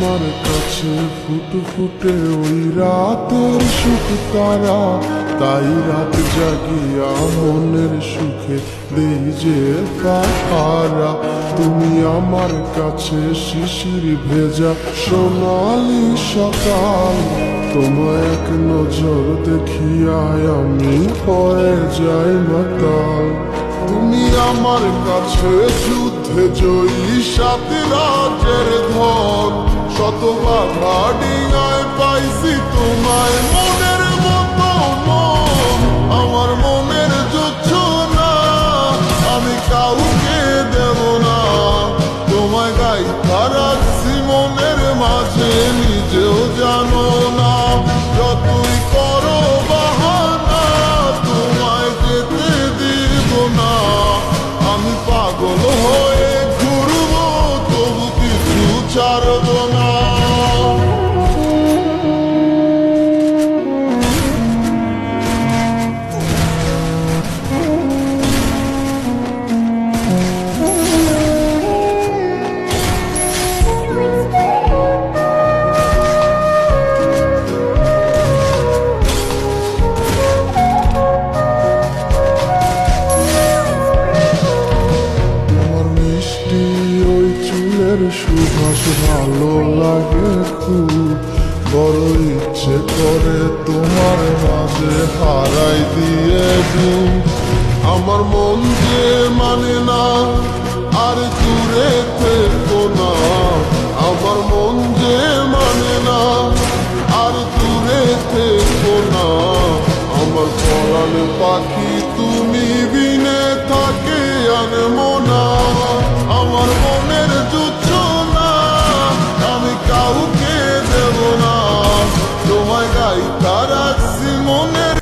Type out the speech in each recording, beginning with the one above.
আমার কাছে ফুটফুটে ওই রাতের সুখ তারা, তাই রাত জাগিয়া মনের সুখে দেই যে পাহারা। তুমি আমার কাছে শিশির ভেজা সোনালি সকাল, তোমায় এক নজর দেখিয়ায় আমি হয়ে যাই মাতাল। তুমি আমার কাছে যুদ্ধে জয়ী সাত রাজের ধন, শত বাধা ডিঙায় পাইছি তোমায় মনের মতো মন। আমার মনের যুদ্ধ না আমি কাউকে দেব না, তোমায় গাইথা রাখছি মনের মাঝে নিজেও জানো না। যতই করো বাহানা তোমায় যেতে দিব না, আমি পাগল হয়ে ঘুরবো তবু কিছু ছাড়ব না। সুবাস ভালো লাগে খুব, বড় ইচ্ছে করে তোমার মাঝে হারাই দিয়ে দিন। আমার মন যে মানে না আর দূরে থেকো না, আমার মন যে মানে না আর দূরে থেকো না। আমার পরাণ পাখি তুমি বিনে থাকে আনমো না, আমার মনের যুদ্ধ না আমি কাউকে দেব না, তোমায় গাইথা রাখছি মনের।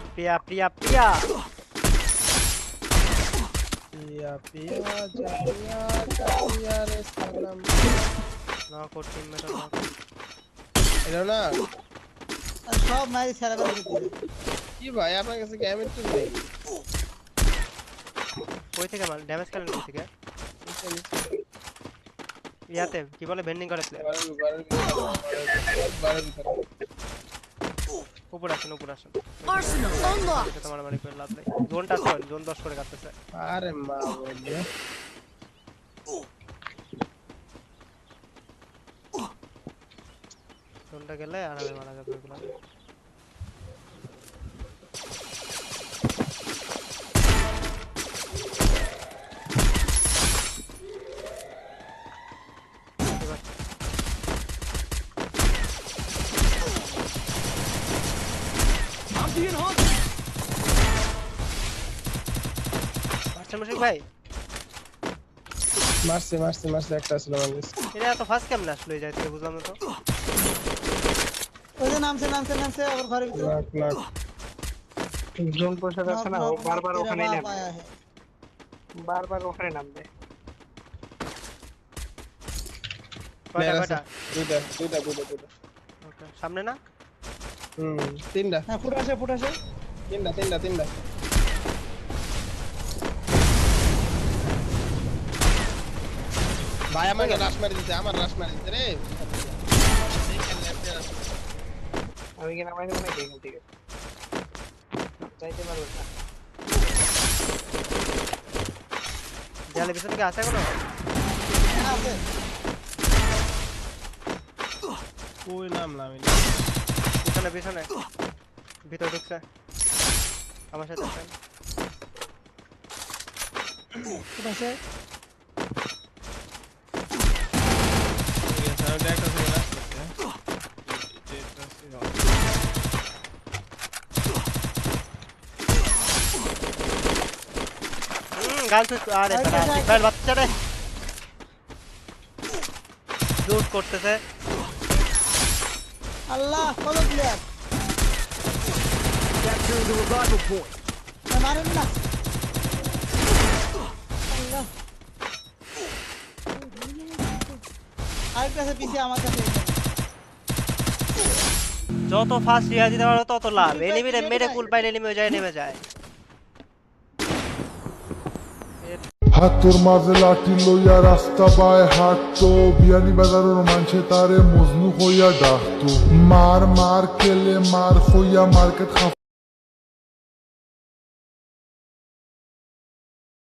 প্রিয়া প্রিয়া প্রিয়া প্রিয়া প্রিয়া জানিয়া জানিয়া রে সালাম না করতে মেটা না এলো না। আর সব মারি সারা করে দিতে কি ভাই আপনার কাছে গেমের টুল নেই? কই থেকে মাল ড্যামেজ খেলেন কই থেকে? ইয়াতে কি বলে বেন্ডিং করেছিল উপর আসেন উপর আসেন। Arsenal unlocked. তোমার মারি করে লাভ নাই, জোনটা আছে জোন 10 করে কাটতেছে। আরে মা বলে জোনটা গেলে আর আমি মারা যাবে এগুলা। মুশিক ভাই মারছে মারছে মারছে একটা ছিল আমার কাছে। এটা তো ফার্স্ট কেমন আসলে যাইতে বুঝলাম না তো। ওই যে নামছে নামছে নামছে আবার ঘরে ভিতরে লাখ লাখ জোন পোষা যাচ্ছে না, ও বারবার ওখানেই নামে, পায়া है বারবার ওখানে নামবে। কয়টা কয়টা? দুইটা দুইটা দুইটা দুইটা ওকে সামনে না তিনটা হ্যাঁ ফুট আসে তিনটা তিনটা তিনটা। ভাই আমাকে রাশ মারি দিতে, আমার রাশ মারি দিতে রে। আমি কি নামাই দেবো নাকি এখান থেকে? চাইতে পারবো না। দেয়ালের পিছনে কি আছে কোনো? হ্যাঁ আছে কই নামলাম আমি? পিছনে পিছনে ভিতর ঢুকছে আমার সাথে আছেন। ফুট আসে গাল তুই আরে ভাই বাচ্চা রে জোর করতেছে। আল্লাহ কত প্লেয়ার মারেন না আল্লাহ। আরেক কাছে পিছিয়ে আমার কাছে যত ফাস্ট রিয়া দিতে পারো তত লাভ। এনিমি মেরে কুল পাইলে এনিমি যায় নেমে যায়। হাতুর মাঝে লাঠি লইয়া রাস্তা বায় হাঁটতো, বিয়ানি বাজারের মানছে তারে মজনু হইয়া ডাকতো। মার মার কেলে মার হইয়া মার্কেট